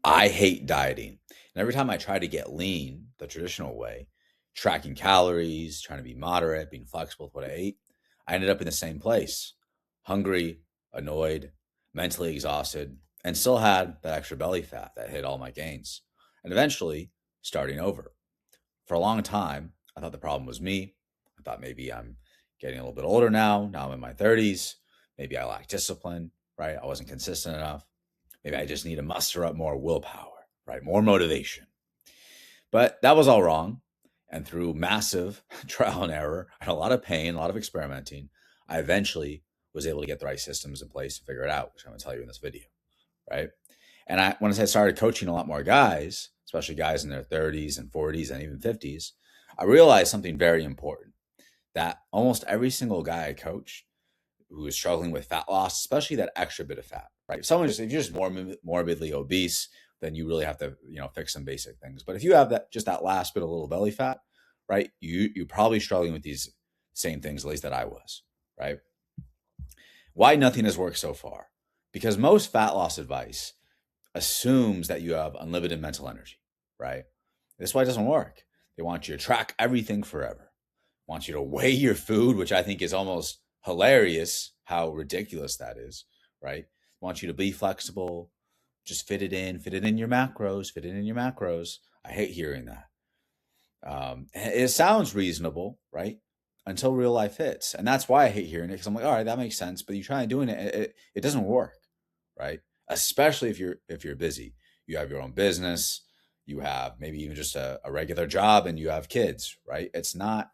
I hate dieting. And every time I try to get lean the traditional way, tracking calories, trying to be moderate, being flexible with what I ate, I ended up in the same place, hungry, annoyed, mentally exhausted, and still had that extra belly fat that hid all my gains. And eventually, starting over. For a long time, I thought the problem was me. I thought maybe I'm getting a little bit older now. Now I'm in my 30s. Maybe I lack discipline, right? I wasn't consistent enough. Maybe I just need to muster up more willpower, right? More motivation. But that was all wrong. And through massive trial and error and a lot of pain, a lot of experimenting, I eventually was able to get the right systems in place to figure it out, which I'm going to tell you in this video, right? And when I started coaching a lot more guys, especially guys in their 30s and 40s and even 50s, I realized something very important, that almost every single guy I coached who is struggling with fat loss, especially that extra bit of fat, right? If you're just morbidly obese, then you really have to, fix some basic things. But if you have that last bit of little belly fat, right, you're probably struggling with these same things, at least that I was, right? Why nothing has worked so far? Because most fat loss advice assumes that you have unlimited mental energy, right? This is why it doesn't work. They want you to track everything forever. Want you to weigh your food, which I think is almost hilarious how ridiculous that is, right? Want you to be flexible, just fit it in your macros, I hate hearing that. It sounds reasonable, right? Until real life hits. And that's why I hate hearing it, because I'm like, all right, that makes sense. But you try doing it, it doesn't work, right? Especially if you're busy. You have your own business, you have maybe even just a regular job, and you have kids, right? It's not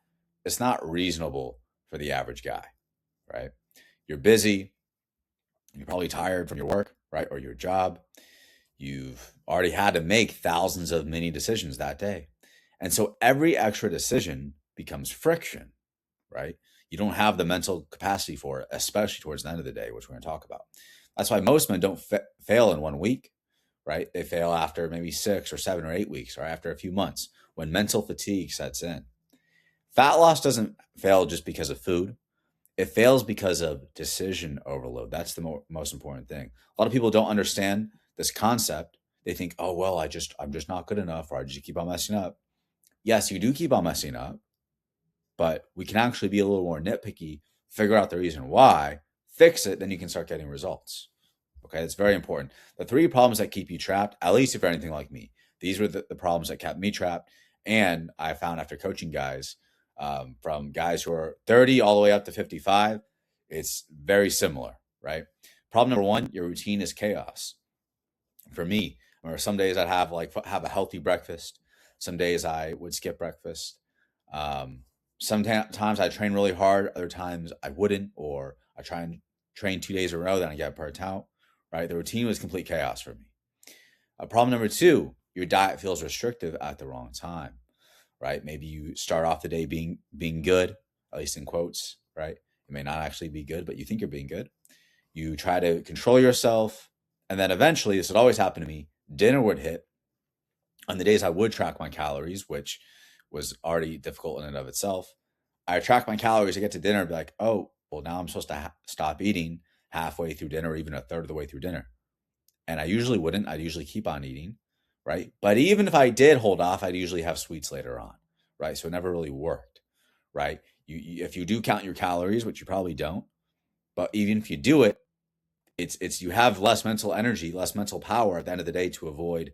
reasonable for the average guy, right? You're busy, you're probably tired from your work, right? Or your job. You've already had to make thousands of mini decisions that day. And so every extra decision becomes friction, right? You don't have the mental capacity for it, especially towards the end of the day, which we're going to talk about. That's why most men don't fail in 1 week, right? They fail after maybe 6 or 7 or 8 weeks, or after a few months, when mental fatigue sets in. Fat loss doesn't fail just because of food. It fails because of decision overload. That's the most important thing. A lot of people don't understand this concept. They think, oh, well, I'm just not good enough, or I just keep on messing up. Yes, you do keep on messing up, but we can actually be a little more nitpicky, figure out the reason why, fix it, then you can start getting results. Okay, that's very important. The 3 problems that keep you trapped, at least if you're anything like me, these were the problems that kept me trapped. And I found after coaching guys, from guys who are 30 all the way up to 55, it's very similar, right? Problem number 1, your routine is chaos. For me, some days I'd have a healthy breakfast. Some days I would skip breakfast. Sometimes I train really hard. Other times I wouldn't, or I try and train 2 days in a row, then I get burnt out, right? The routine was complete chaos for me. Problem number 2, your diet feels restrictive at the wrong time, right? Maybe you start off the day being good, at least in quotes, right? It may not actually be good, but you think you're being good. You try to control yourself, and then eventually, this would always happen to me, dinner would hit. On the days I would track my calories, which was already difficult in and of itself, I track my calories, I get to dinner and be like, oh, well, now I'm supposed to stop eating halfway through dinner, or even a third of the way through dinner. And I usually wouldn't. I'd usually keep on eating, right? But even if I did hold off, I'd usually have sweets later on, right? So it never really worked, right? If you do count your calories, which you probably don't, but even if you do it, it's you have less mental energy, less mental power at the end of the day to avoid,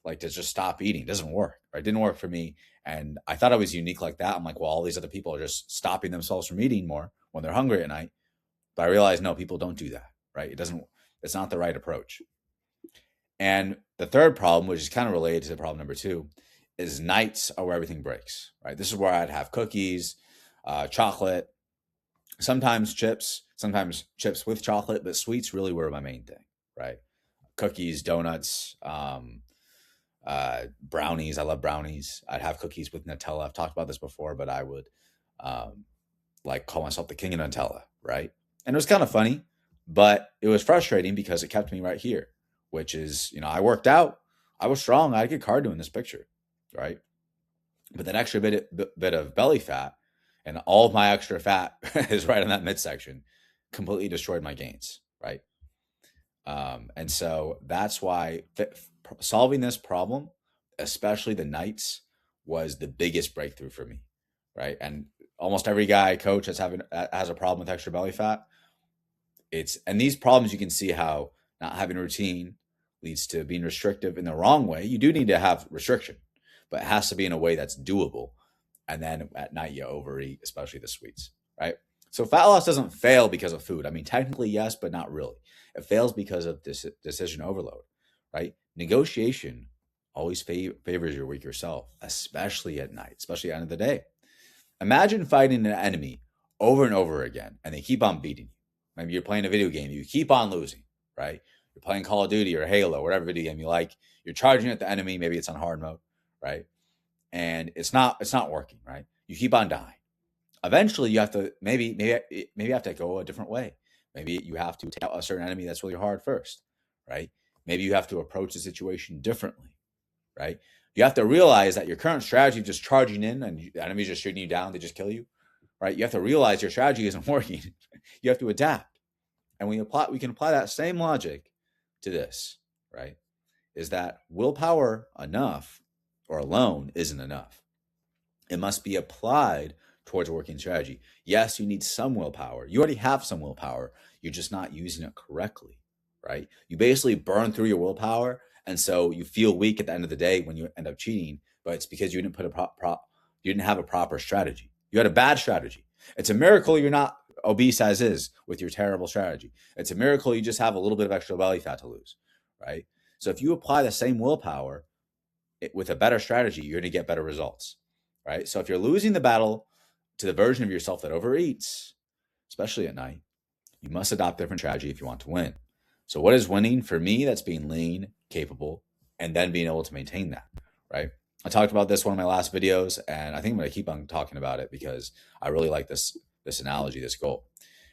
to just stop eating. It doesn't work, right? It didn't work for me. And I thought I was unique like that. I'm like, well, all these other people are just stopping themselves from eating more when they're hungry at night. But I realized, no, people don't do that, right? It's not the right approach. And the third problem, which is kind of related to problem number 2, is nights are where everything breaks, right? This is where I'd have cookies, chocolate, sometimes chips with chocolate, but sweets really were my main thing, right? Cookies, donuts, brownies. I love brownies. I'd have cookies with Nutella. I've talked about this before, but I would call myself the king of Nutella, right? And it was kind of funny, but it was frustrating because it kept me right here, which is, I worked out, I was strong, I had a good cardio in this picture, right? But that extra bit of belly fat, and all of my extra fat is right in that midsection, completely destroyed my gains, right? And so that's why solving this problem, especially the nights, was the biggest breakthrough for me, right? And almost every guy I coach has a problem with extra belly fat. And these problems, you can see how not having a routine leads to being restrictive in the wrong way. You do need to have restriction, but it has to be in a way that's doable. And then at night you overeat, especially the sweets, right? So fat loss doesn't fail because of food. I mean, technically yes, but not really. It fails because of decision overload, right? Negotiation always favors your weaker self, especially at night, especially at the end of the day. Imagine fighting an enemy over and over again, and they keep on beating you. Maybe you're playing a video game, you keep on losing, right? You're playing Call of Duty or Halo, whatever video game you like. You're charging at the enemy. Maybe it's on hard mode, right? And it's not working, right? You keep on dying. Eventually, you have to maybe you have to go a different way. Maybe you have to take out a certain enemy that's really hard first, right? Maybe you have to approach the situation differently, right? You have to realize that your current strategy of just charging in and the enemy's just shooting you down, they just kill you, right? You have to realize your strategy isn't working. You have to adapt. And we can apply that same logic to this, right? Is that willpower enough or alone isn't enough. It must be applied towards a working strategy. Yes, you need some willpower. You already have some willpower. You're just not using it correctly, right? You basically burn through your willpower, and so you feel weak at the end of the day when you end up cheating. But it's because you didn't put you didn't have a proper strategy. You had a bad strategy. It's a miracle you're not obese as is with your terrible strategy. It's a miracle you just have a little bit of extra belly fat to lose, right? So if you apply the same willpower with a better strategy, you're going to get better results, right? So if you're losing the battle to the version of yourself that overeats, especially at night, you must adopt a different strategy if you want to win. So what is winning? For me, that's being lean, capable, and then being able to maintain that, right? I talked about this in one of my last videos, and I think I'm going to keep on talking about it because I really like this analogy, this goal.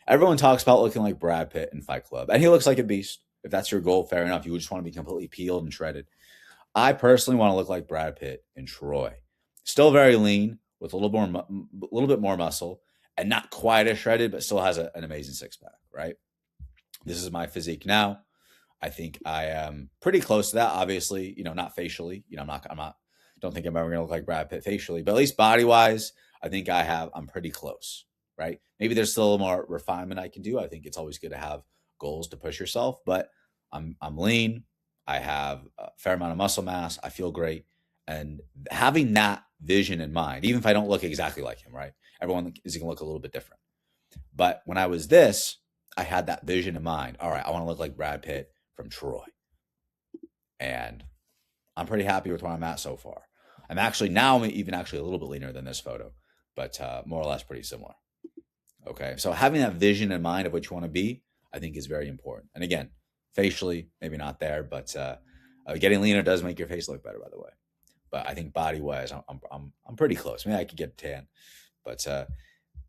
Everyone talks about looking like Brad Pitt in Fight Club, and he looks like a beast. If that's your goal, fair enough. You just want to be completely peeled and shredded. I personally want to look like Brad Pitt in Troy. Still very lean, with a little bit more muscle, and not quite as shredded, but still has an amazing six pack, right? This is my physique now. I think I am pretty close to that. Obviously, not facially. Don't think I'm ever going to look like Brad Pitt facially, but at least body wise, I think I'm pretty close, right? Maybe there's still a little more refinement I can do. I think it's always good to have goals to push yourself, but I'm lean. I have a fair amount of muscle mass. I feel great. And having that vision in mind, even if I don't look exactly like him, right? Everyone is going to look a little bit different. But when I was this, I had that vision in mind. All right, I want to look like Brad Pitt from Troy. And I'm pretty happy with where I'm at so far. I'm even actually a little bit leaner than this photo, but more or less pretty similar. Okay, so having that vision in mind of what you want to be, I think is very important. And again, facially, maybe not there, but getting leaner does make your face look better, by the way. But I think body wise, I'm pretty close. Maybe I could get a tan, but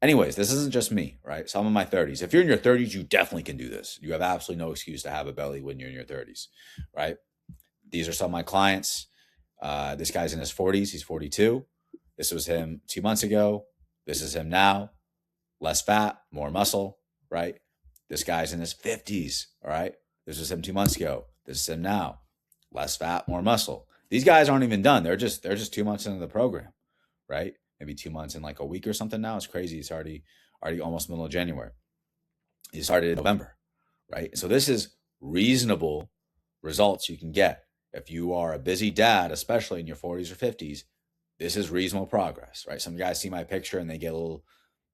anyways, this isn't just me, right? So I'm in my 30s. If you're in your 30s, you definitely can do this. You have absolutely no excuse to have a belly when you're in your 30s, right? These are some of my clients. This guy's in his 40s. He's 42. This was him 2 months ago. This is him now. Less fat, more muscle, right? This guy's in his 50s, all right? This was him 2 months ago. This is him now. Less fat, more muscle. These guys aren't even done. They're just 2 months into the program, right? Maybe 2 months in like a week or something now. It's crazy. It's already almost middle of January. He started in November, right? So this is reasonable results you can get. If you are a busy dad, especially in your 40s or 50s, this is reasonable progress, right? Some guys see my picture and they get a little,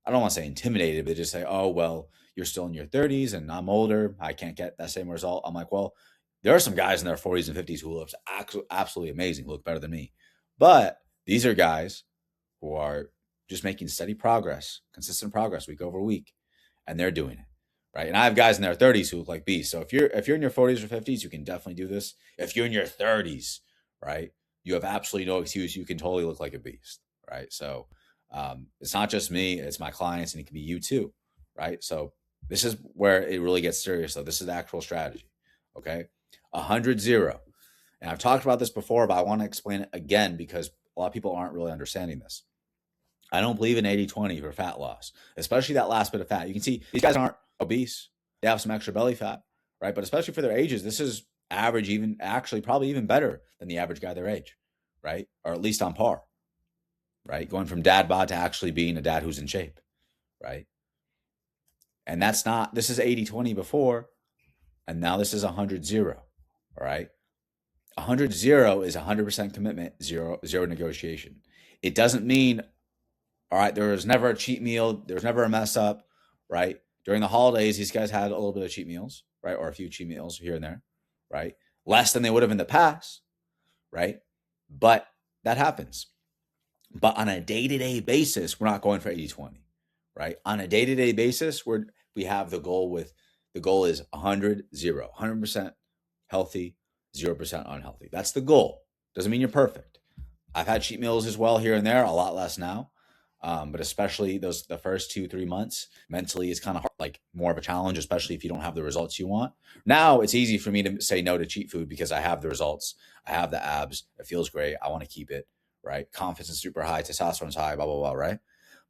I don't want to say intimidated, but they just say, oh, well, you're still in your 30s and I'm older. I can't get that same result. I'm like, well, there are some guys in their 40s and 50s who look absolutely amazing, who look better than me. But these are guys who are just making steady progress, consistent progress week over week, and they're doing it, right? And I have guys in their 30s who look like beasts. So if you're in your 40s or 50s, you can definitely do this. If you're in your 30s, right, you have absolutely no excuse. You can totally look like a beast, right? So it's not just me, it's my clients, and it can be you too, right? So this is where it really gets serious, though. This is the actual strategy, okay? 100-0. And I've talked about this before, but I want to explain it again because a lot of people aren't really understanding this. I don't believe in 80-20 for fat loss, especially that last bit of fat. You can see these guys aren't obese. They have some extra belly fat, right? But especially for their ages, this is average, even actually probably even better than the average guy their age, right? Or at least on par, right? Going from dad bod to actually being a dad who's in shape, right? And that's not, this is 80-20 before, and now this is 100-0, all right? 100-0 is 100% commitment, zero negotiation. It doesn't mean, all right, there was never a cheat meal, there's never a mess up, right? During the holidays, these guys had a little bit of cheat meals, right? Or a few cheat meals here and there, right? Less than they would have in the past, right? But that happens. But on a day-to-day basis, we're not going for 80-20, right? On a day-to-day basis, we have the goal is 100-0, 100% healthy, 0% unhealthy. That's the goal. Doesn't mean you're perfect. I've had cheat meals as well here and there, a lot less now. But especially the first 2-3 months, mentally it's kind of hard, like more of a challenge, especially if you don't have the results you want. Now it's easy for me to say no to cheat food because I have the results. I have the abs. It feels great. I want to keep it, right? Confidence is super high. Testosterone's high, blah, blah, blah, right?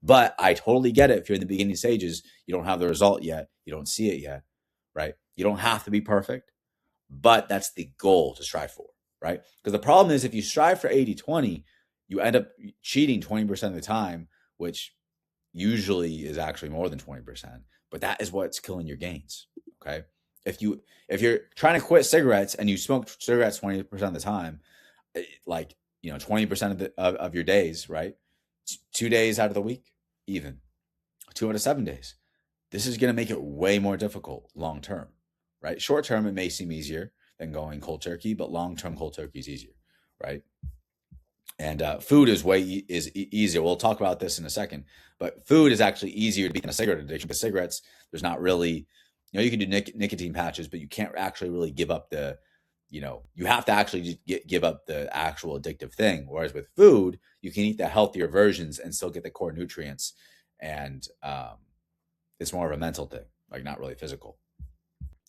But I totally get it. If you're in the beginning stages, you don't have the result yet. You don't see it yet, right? You don't have to be perfect, but that's the goal to strive for, right? Because the problem is if you strive for 80-20, you end up cheating 20% of the time, which usually is actually more than 20%, but that is what's killing your gains. Okay. If you're trying to quit cigarettes and you smoke cigarettes 20% of the time, like, 20% of your days, right? 2 days out of the week, even 2 out of 7 days. This is going to make it way more difficult long term, right? Short term, it may seem easier than going cold turkey, but long term, cold turkey is easier, right? And food is easier. We'll talk about this in a second, but food is actually easier to beat than a cigarette addiction. Because cigarettes, there's not really, you can do nicotine patches, but you can't actually really give up you have to actually give up the actual addictive thing. Whereas with food, you can eat the healthier versions and still get the core nutrients. And it's more of a mental thing, like not really physical.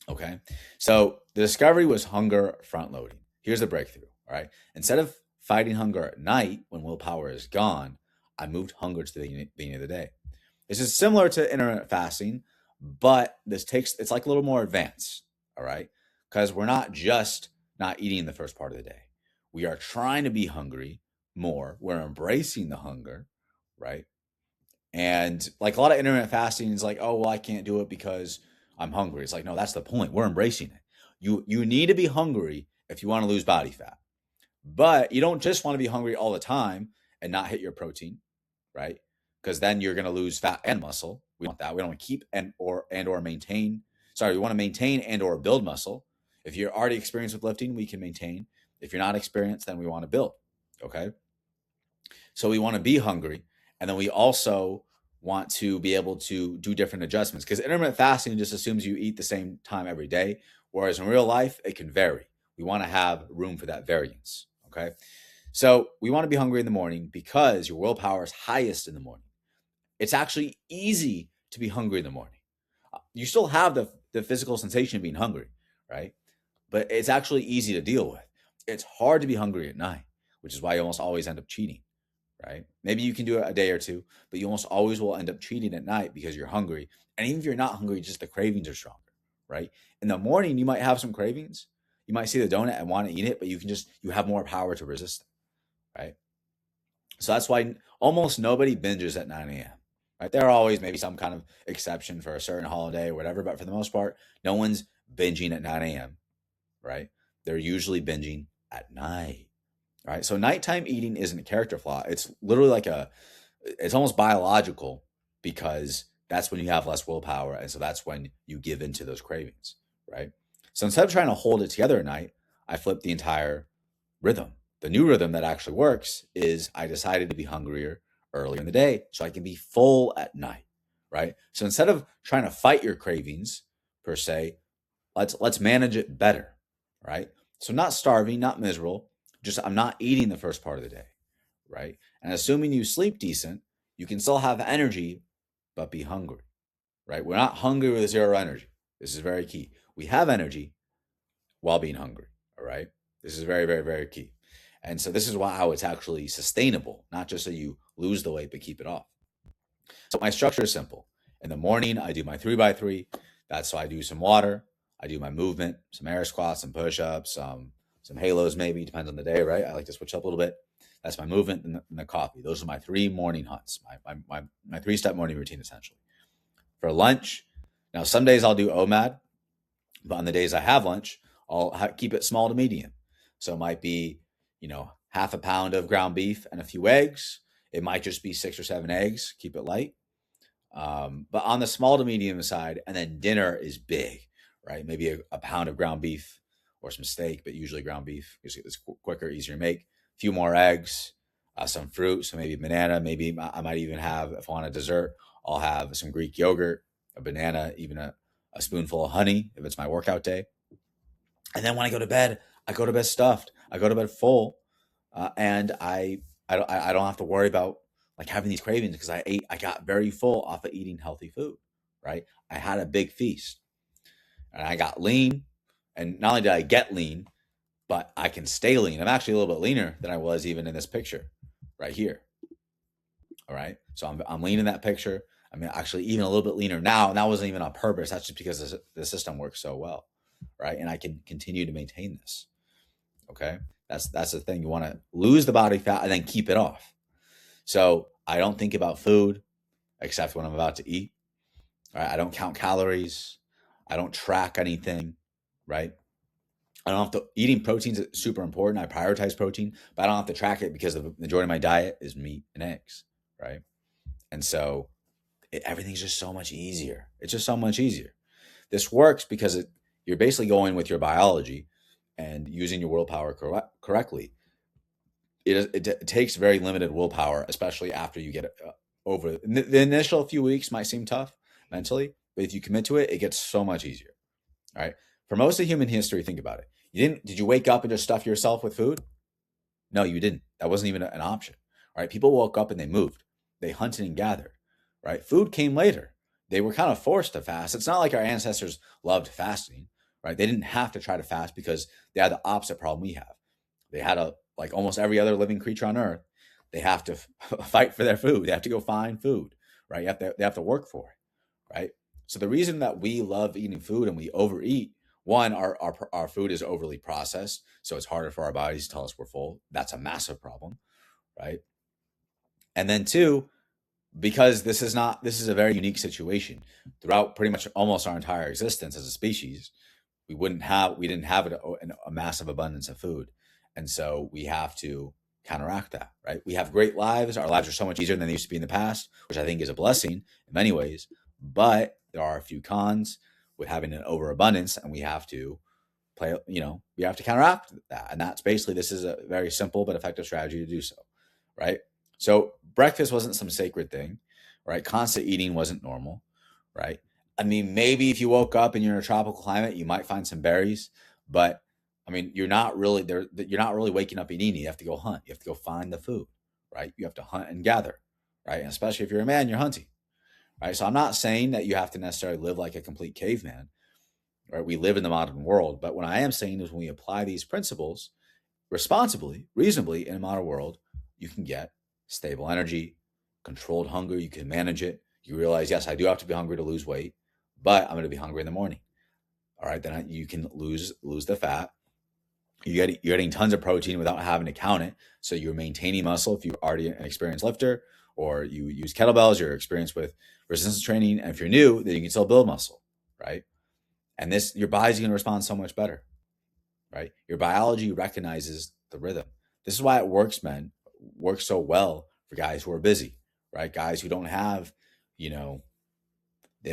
Okay. So the discovery was hunger front loading. Here's the breakthrough. All right. Instead of fighting hunger at night when willpower is gone, I moved hunger to the beginning of the day. This is similar to intermittent fasting, but it's like a little more advanced. All right. Because we're not just not eating the first part of the day. We are trying to be hungry more. We're embracing the hunger. Right. And like a lot of intermittent fasting is like, oh, well, I can't do it because I'm hungry. It's like, no, that's the point. We're embracing it. You need to be hungry if you want to lose body fat. But you don't just want to be hungry all the time and not hit your protein, right? Because then you're going to lose fat and muscle. We want that. We don't want to keep and or maintain. Sorry, we want to maintain and or build muscle. If you're already experienced with lifting, we can maintain. If you're not experienced, then we want to build. Okay. So we want to be hungry. And then we also want to be able to do different adjustments because intermittent fasting just assumes you eat the same time every day. Whereas in real life, it can vary. We want to have room for that variance. Okay. So we want to be hungry in the morning because your willpower is highest in the morning. It's actually easy to be hungry in the morning. You still have the physical sensation of being hungry, right? But it's actually easy to deal with. It's hard to be hungry at night, which is why you almost always end up cheating, right? Maybe you can do it a day or two, but you almost always will end up cheating at night because you're hungry. And even if you're not hungry, just the cravings are stronger, right? In the morning, you might have some cravings. You might see the donut and want to eat it, but you have more power to resist it, right? So that's why almost nobody binges at 9 a.m. Right? There are always maybe some kind of exception for a certain holiday or whatever, but for the most part, no one's binging at 9 a.m. Right? They're usually binging at night. Right? So nighttime eating isn't a character flaw. It's literally it's almost biological because that's when you have less willpower. And so that's when you give into those cravings. Right? So instead of trying to hold it together at night, I flipped the entire rhythm. The new rhythm that actually works is I decided to be hungrier earlier in the day so I can be full at night, right? So instead of trying to fight your cravings per se, let's manage it better, right? So not starving, not miserable, just I'm not eating the first part of the day, right? And assuming you sleep decent, you can still have energy, but be hungry, right? We're not hungry with zero energy. This is very key. We have energy while being hungry, all right? This is very, very, very key. And so this is how it's actually sustainable, not just so you lose the weight, but keep it off. So my structure is simple. In the morning, I do my 3x3. That's so I do some water. I do my movement, some air squats, some push-ups, some halos maybe, depends on the day, right? I like to switch up a little bit. That's my movement and the coffee. Those are my 3 morning hunts, my 3-step morning routine essentially. For lunch, now some days I'll do OMAD, but on the days I have lunch, I'll keep it small to medium. So it might be, half a pound of ground beef and a few eggs. It might just be 6 or 7 eggs. Keep it light. But on the small to medium side, and then dinner is big, right? Maybe a pound of ground beef or some steak, but usually ground beef because it's quicker, easier to make. A few more eggs, some fruit, so maybe a banana. Maybe I might even have, if I want a dessert, I'll have some Greek yogurt, a banana, even a spoonful of honey if it's my workout day. And then when I go to bed stuffed. I go to bed full, and I don't have to worry about like having these cravings because I got very full off of eating healthy food, right? I had a big feast and I got lean, and not only did I get lean, but I can stay lean. I'm actually a little bit leaner than I was even in this picture right here. All right, so I'm lean in that picture. I mean, actually, even a little bit leaner now, and that wasn't even on purpose. That's just because the system works so well, right? And I can continue to maintain this. Okay, that's the thing. You want to lose the body fat and then keep it off. So I don't think about food except when I'm about to eat. Right? I don't count calories. I don't track anything. Right? I don't have to. Eating protein is super important. I prioritize protein, but I don't have to track it because the majority of my diet is meat and eggs. Right? And so everything's just so much easier. It's just so much easier. This works because you're basically going with your biology and using your willpower correctly. It takes very limited willpower, especially after you get over the initial few weeks might seem tough mentally, but if you commit to it, it gets so much easier. All right. For most of human history, think about it. Did you wake up and just stuff yourself with food? No, you didn't. That wasn't even an option. All right. People woke up and they moved. They hunted and gathered. Right. Food came later. They were kind of forced to fast. It's not like our ancestors loved fasting. Right. They didn't have to try to fast because they had the opposite problem we have. They had like almost every other living creature on earth, they have to fight for their food. They have to go find food, right? They have to work for it, right? So the reason that we love eating food and we overeat, one, our food is overly processed, so it's harder for our bodies to tell us we're full. That's a massive problem, right? And then two, because this is a very unique situation. Throughout pretty much almost our entire existence as a species, we didn't have a massive abundance of food. And so we have to counteract that, right? We have great lives. Our lives are so much easier than they used to be in the past, which I think is a blessing in many ways. But there are a few cons with having an overabundance, and we have to we have to counteract that. And that's basically, this is a very simple but effective strategy to do so, right? So breakfast wasn't some sacred thing, right? Constant eating wasn't normal, right? I mean, maybe if you woke up and you're in a tropical climate, you might find some berries, but I mean, you're not really there. You're not really waking up and eating. You have to go hunt. You have to go find the food, right? You have to hunt and gather, right? And especially if you're a man, you're hunting, right? So I'm not saying that you have to necessarily live like a complete caveman, right? We live in the modern world, but what I am saying is when we apply these principles responsibly, reasonably in a modern world, you can get stable energy, controlled hunger. You can manage it. You realize, yes, I do have to be hungry to lose weight, but I'm going to be hungry in the morning. All right, then you can lose the fat. You're getting tons of protein without having to count it. So you're maintaining muscle if you're already an experienced lifter, or you use kettlebells, you're experienced with resistance training. And if you're new, then you can still build muscle, right? And your body's going to respond so much better, right? Your biology recognizes the rhythm. This is why it works so well for guys who are busy, right? Guys who don't have, they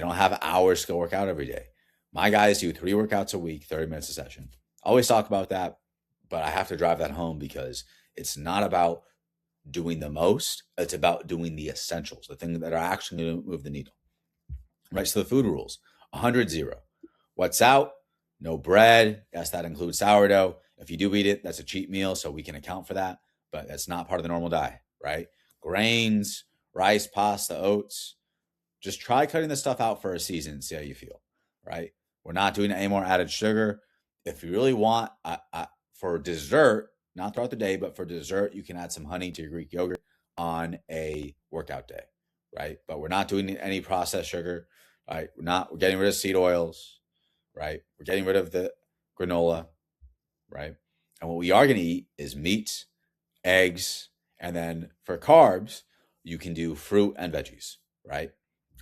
don't have hours to go work out every day. My guys do 3 workouts a week, 30 minutes a session. I always talk about that, but I have to drive that home because it's not about doing the most. It's about doing the essentials, the things that are actually going to move the needle, right? So the food rules, 100-0. What's out? No bread. Yes, that includes sourdough. If you do eat it, that's a cheat meal, so we can account for that, but that's not part of the normal diet, right? Grains, rice, pasta, oats. Just try cutting this stuff out for a season and see how you feel, right? We're not doing any more added sugar. If you really want, for dessert, not throughout the day, but for dessert, you can add some honey to your Greek yogurt on a workout day, right? But we're not doing any processed sugar, right? We're getting rid of seed oils, right? We're getting rid of the granola, right? And what we are going to eat is meat, eggs, and then for carbs, you can do fruit and veggies, right?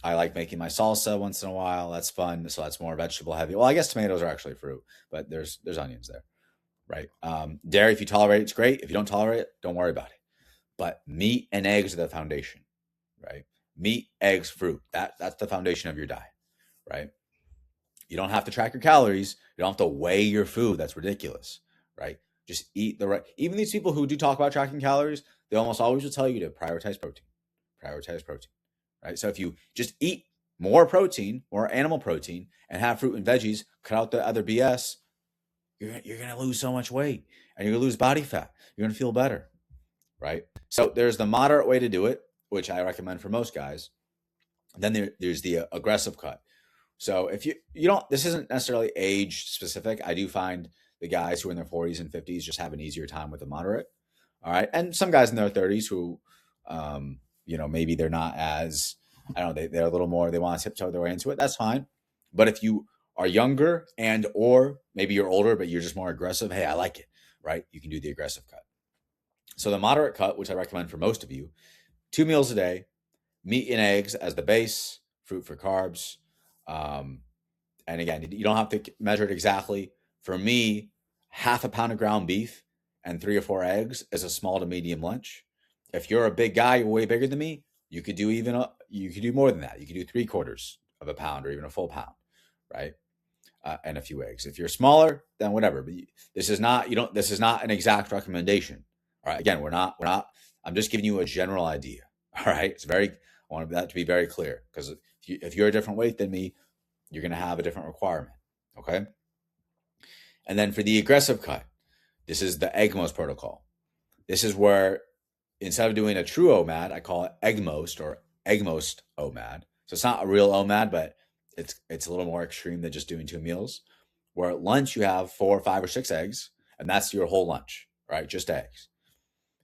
I like making my salsa once in a while. That's fun. So that's more vegetable heavy. Well, I guess tomatoes are actually fruit, but there's onions there, right? Dairy, if you tolerate it, it's great. If you don't tolerate it, don't worry about it. But meat and eggs are the foundation, right? Meat, eggs, fruit. That's the foundation of your diet, right? You don't have to track your calories. You don't have to weigh your food. That's ridiculous, right? Just eat the right. Even these people who do talk about tracking calories, they almost always will tell you to prioritize protein, right? So if you just eat more protein, more animal protein, and have fruit and veggies, cut out the other BS, you're going to lose so much weight and you're going to lose body fat. You're going to feel better, right? So there's the moderate way to do it, which I recommend for most guys. Then there's the aggressive cut. So if you don't, this isn't necessarily age specific. I do find the guys who are in their 40s and 50s just have an easier time with the moderate. All right. And some guys in their 30s who, maybe they're not as, I don't know, they're a little more, they want to tiptoe their way into it. That's fine. But if you are younger and, or maybe you're older, but you're just more aggressive, hey, I like it, right? You can do the aggressive cut. So the moderate cut, which I recommend for most of you, 2 meals a day, meat and eggs as the base, fruit for carbs. And again, you don't have to measure it exactly. For me, half a pound of ground beef and 3 or 4 eggs is a small to medium lunch. If you're a big guy, you're way bigger than me, you could do you could do more than that. You could do 3/4 of a pound or even a full pound, right? And a few eggs. If you're smaller, then whatever. But this is not an exact recommendation. All right. Again, we're not. I'm just giving you a general idea. All right. I want that to be very clear because if you're a different weight than me, you're going to have a different requirement. Okay. And then for the aggressive cut, this is the EGMOS protocol. This is where instead of doing a true OMAD, I call it EGMOST or EGMOST OMAD. So it's not a real OMAD, but it's a little more extreme than just doing 2 meals. Where at lunch you have 4, 5, or 6 eggs, and that's your whole lunch, right? Just eggs.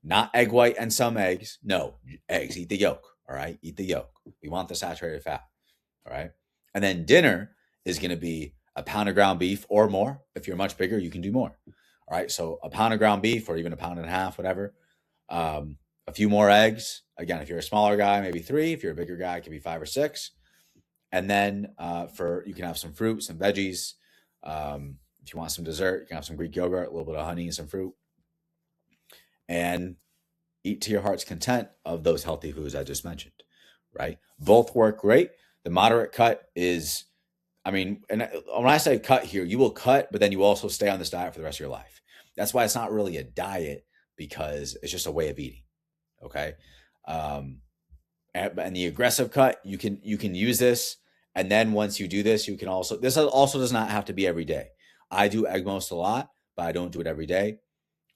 Not egg white and some eggs. No, eggs. Eat the yolk, all right? Eat the yolk. We want the saturated fat, all right? And then dinner is going to be a pound of ground beef or more. If you're much bigger, you can do more, all right? So a pound of ground beef or even a pound and a half, whatever. A few more eggs. Again, if you're a smaller guy, maybe 3. If you're a bigger guy, it could be 5 or 6. And then you can have some fruit, some veggies. If you want some dessert, you can have some Greek yogurt, a little bit of honey and some fruit. And eat to your heart's content of those healthy foods I just mentioned, right? Both work great. The moderate cut is, and when I say cut here, you will cut, but then you also stay on this diet for the rest of your life. That's why it's not really a diet because it's just a way of eating, okay? And the aggressive cut, you can use this. And then once you do this, this also does not have to be every day. I do EGMOST a lot, but I don't do it every day.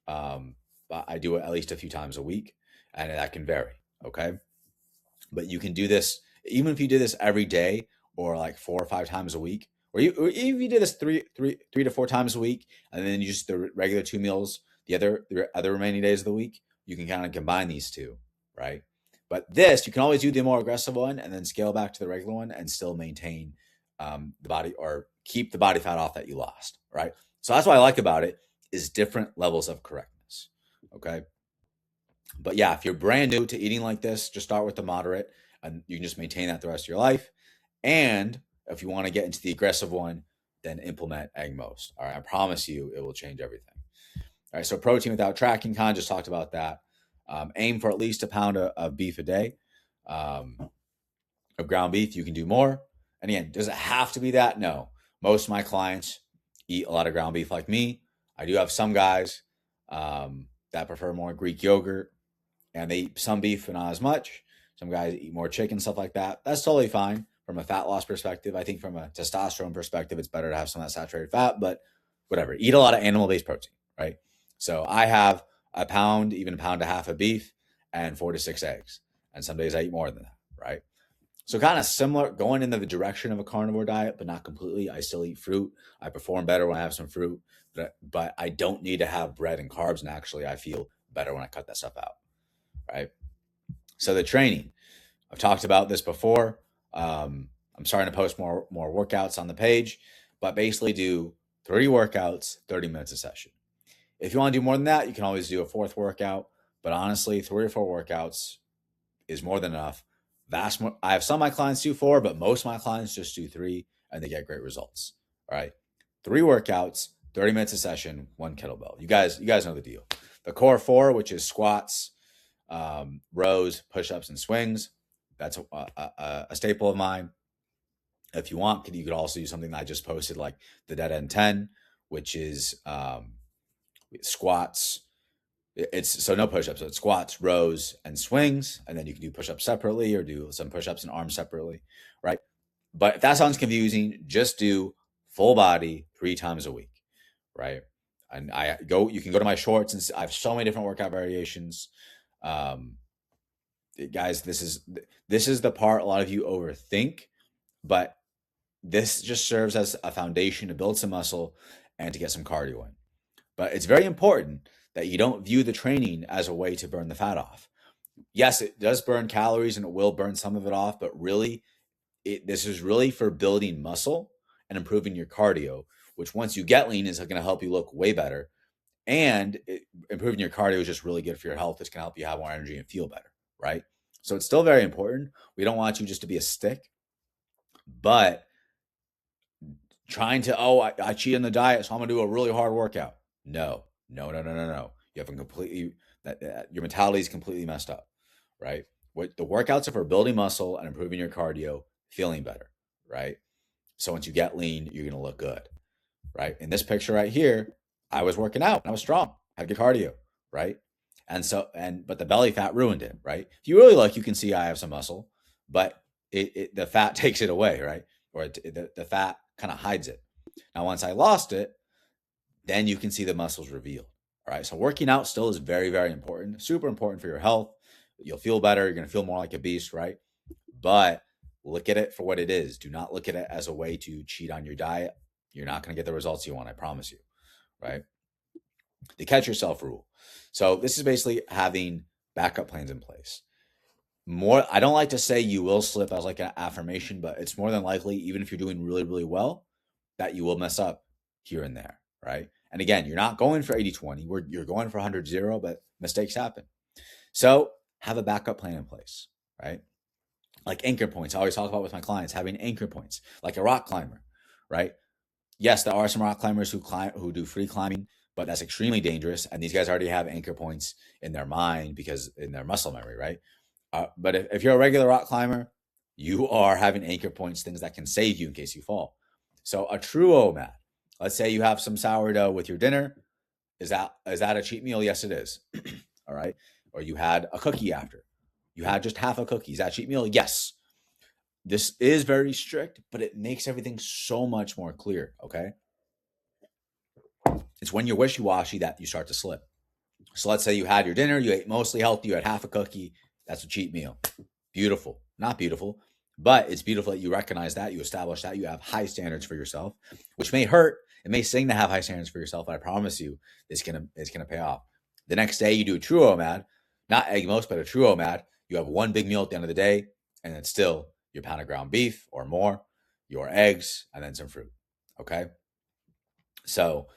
But I do it at least a few times a week, and that can vary. Okay. But you can do this, even if you do this every day or like 4 or 5 times a week, or even if you do this three to 4 times a week, and then you just the regular 2 meals, the other remaining days of the week, you can kind of combine these two, right? But this, you can always do the more aggressive one and then scale back to the regular one and still maintain the body or keep the body fat off that you lost, right? So that's what I like about it is different levels of correctness, okay? But yeah, if you're brand new to eating like this, just start with the moderate and you can just maintain that the rest of your life. And if you want to get into the aggressive one, then implement EGMOST. All right, I promise you it will change everything. All right, so protein without tracking, kind of just talked about that. Aim for at least a pound of beef a day. Of ground beef, you can do more. And again, does it have to be that? No. Most of my clients eat a lot of ground beef like me. I do have some guys that prefer more Greek yogurt, and they eat some beef but not as much. Some guys eat more chicken, stuff like that. That's totally fine from a fat loss perspective. I think from a testosterone perspective, it's better to have some of that saturated fat, but whatever. Eat a lot of animal-based protein, right? So I have a pound, even a pound and a half of beef and 4 to 6 eggs. And some days I eat more than that, right? So kind of similar, going in the direction of a carnivore diet, but not completely. I still eat fruit. I perform better when I have some fruit, but I don't need to have bread and carbs. And actually, I feel better when I cut that stuff out, right? So the training, I've talked about this before. I'm starting to post more workouts on the page, but basically do 3 workouts, 30 minutes a session. If you want to do more than that, you can always do a 4th workout. But honestly, 3 or 4 workouts is more than enough. I have some of my clients do 4, but most of my clients just do 3, and they get great results. All right, 3 workouts, 30 minutes a session, 1 kettlebell. You guys know the deal. The core 4, which is squats, rows, push-ups, and swings. That's a staple of mine. If you want, you could also use something that I just posted, like the dead end 10, which is squats. It's so no push-ups, so it's squats, rows, and swings, and then you can do push-ups separately or do some push-ups and arms separately, right? But if that sounds confusing, just do full body 3 times a week, right? And you can go to my shorts, and I have so many different workout variations. Guys, this is the part a lot of you overthink, but this just serves as a foundation to build some muscle and to get some cardio in. But it's very important that you don't view the training as a way to burn the fat off. Yes, it does burn calories and it will burn some of it off, but really, this is really for building muscle and improving your cardio, which once you get lean is going to help you look way better. And improving your cardio is just really good for your health. It's going to help you have more energy and feel better, right? So it's still very important. We don't want you just to be a stick, but trying to, I cheat on the diet, so I'm going to do a really hard workout. No. You have your mentality is completely messed up, right? What the workouts are for building muscle and improving your cardio, feeling better, right? So once you get lean, you're going to look good, right? In this picture right here, I was working out and I was strong, had good cardio, right? But the belly fat ruined it, right? If you really look, you can see I have some muscle, but the fat takes it away, right? Or the fat kind of hides it. Now, once I lost it, then you can see the muscles revealed. All right. So working out still is very, very important, super important for your health. You'll feel better. You're going to feel more like a beast, right? But look at it for what it is. Do not look at it as a way to cheat on your diet. You're not going to get the results you want, I promise you, right? The catch yourself rule. So this is basically having backup plans in place. I don't like to say you will slip as like an affirmation, but it's more than likely, even if you're doing really, really well, that you will mess up here and there, right? And again, you're not going for 80-20. You're going for 100-0, but mistakes happen. So have a backup plan in place, right? Like anchor points. I always talk about with my clients, having anchor points, like a rock climber, right? Yes, there are some rock climbers who do free climbing, but that's extremely dangerous. And these guys already have anchor points in their mind because in their muscle memory, right? But if you're a regular rock climber, you are having anchor points, things that can save you in case you fall. So a true OMAD. Let's say you have some sourdough with your dinner. Is that a cheat meal? Yes, it is. All right. Or you had a cookie after. You had just half a cookie. Is that a cheat meal? Yes. This is very strict, but it makes everything so much more clear. Okay. It's when you're wishy-washy that you start to slip. So let's say you had your dinner, you ate mostly healthy, you had half a cookie. That's a cheat meal. Beautiful. Not beautiful, but it's beautiful that you recognize that, you establish that, you have high standards for yourself, which may hurt. It may sting to have high standards for yourself, but I promise you it's gonna pay off. The next day you do a true OMAD, not egg most, but a true OMAD. You have one big meal at the end of the day, and it's still your pound of ground beef or more, your eggs, and then some fruit. Okay? So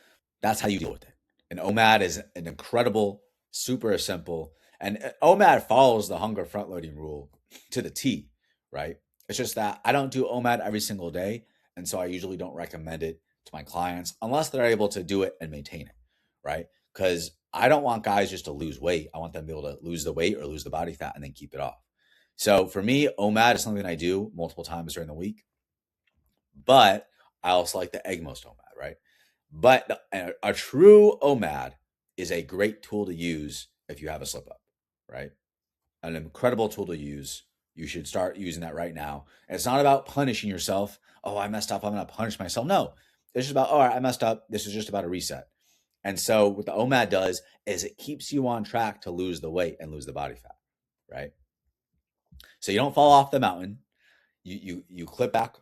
that's how you deal with it. An OMAD is an incredible, super simple, and OMAD follows the hunger front loading rule to the T, right? It's just that I don't do OMAD every single day. And so I usually don't recommend it to my clients unless they're able to do it and maintain it, right? Because I don't want guys just to lose weight. I want them to be able to lose the weight or lose the body fat and then keep it off. So for me, OMAD is something I do multiple times during the week, but I also like the egg most OMAD, right? But a true OMAD is a great tool to use if you have a slip up, right? An incredible tool to use. You should start using that right now. And it's not about punishing yourself. Oh, I messed up. I'm going to punish myself. No, it's just about, all right, I messed up. This is just about a reset. And so what the OMAD does is it keeps you on track to lose the weight and lose the body fat, right? So you don't fall off the mountain. You clip back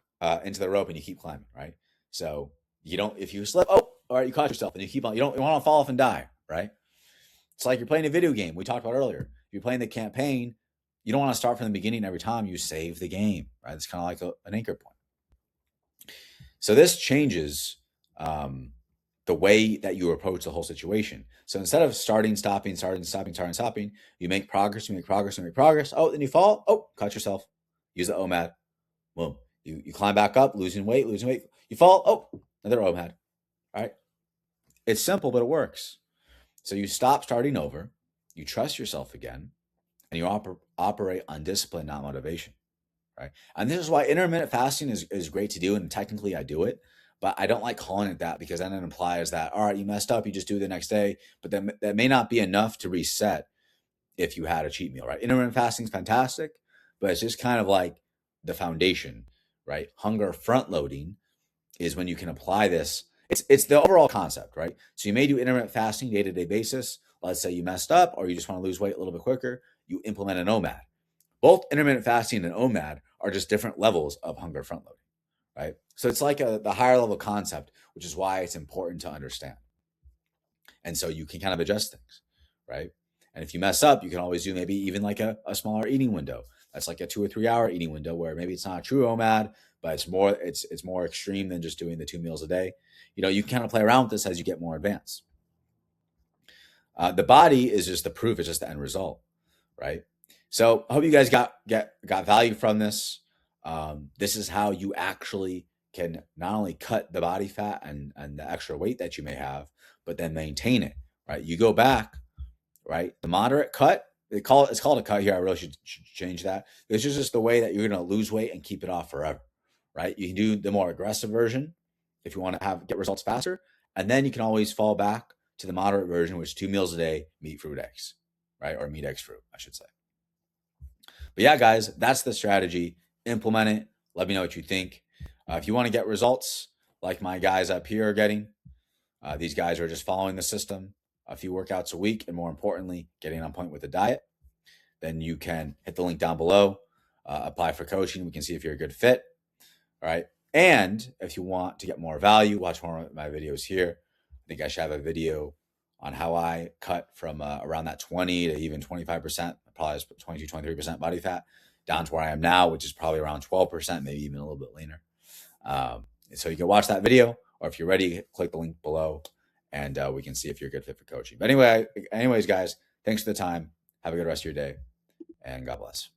into the rope and you keep climbing, right? So you don't, if you slip, all right, you caught yourself and you keep on, you don't want to fall off and die, right? It's like you're playing a video game we talked about earlier. If you're playing the campaign, you don't want to start from the beginning every time. You save the game, right? It's kind of like an anchor point. So this changes the way that you approach the whole situation. So instead of starting, stopping, you make progress, you make progress, you make progress. Oh, then you fall. Oh, cut yourself. Use the OMAD. Boom. You climb back up, losing weight. You fall. Oh, another OMAD. All right. It's simple, but it works. So you stop starting over. You trust yourself again, and you operate on discipline, not motivation. Right. And this is why intermittent fasting is great to do. And technically I do it, but I don't like calling it that, because then it implies that, all right, you messed up, you just do it the next day. But then that may not be enough to reset if you had a cheat meal, right? Intermittent fasting is fantastic, but it's just kind of like the foundation, right? Hunger front loading is when you can apply this. It's the overall concept, right? So you may do intermittent fasting day-to-day basis. Let's say you messed up or you just want to lose weight a little bit quicker. You implement an OMAD. Both intermittent fasting and OMAD are just different levels of hunger front loading, right? So it's like the higher level concept, which is why it's important to understand. And so you can kind of adjust things, right? And if you mess up, you can always do maybe even like a smaller eating window. That's like a 2 or 3 hour eating window where maybe it's not a true OMAD, but it's more extreme than just doing the 2 meals a day. You can kind of play around with this as you get more advanced. The body is just the proof; it's just the end result, right? So I hope you guys got value from this. This is how you actually can not only cut the body fat and the extra weight that you may have, but then maintain it, right? You go back, right? The moderate cut, it's called a cut here. I really should change that. It's just the way that you're going to lose weight and keep it off forever, right? You can do the more aggressive version if you want to get results faster, and then you can always fall back to the moderate version, which is 2 meals a day, meat, fruit, eggs, right? Or meat, eggs, fruit, I should say. But yeah, guys, that's the strategy. Implement it. Let me know what you think. If you want to get results like my guys up here are getting, these guys are just following the system, a few workouts a week, and more importantly, getting on point with the diet, then you can hit the link down below, apply for coaching. We can see if you're a good fit. All right. And if you want to get more value, watch more of my videos here. I think I should have a video on how I cut from around that 20 to even 25%, probably 22, 23% body fat, down to where I am now, which is probably around 12%, maybe even a little bit leaner. So you can watch that video, or if you're ready, click the link below, and we can see if you're a good fit for coaching. But anyways, guys, thanks for the time. Have a good rest of your day, and God bless.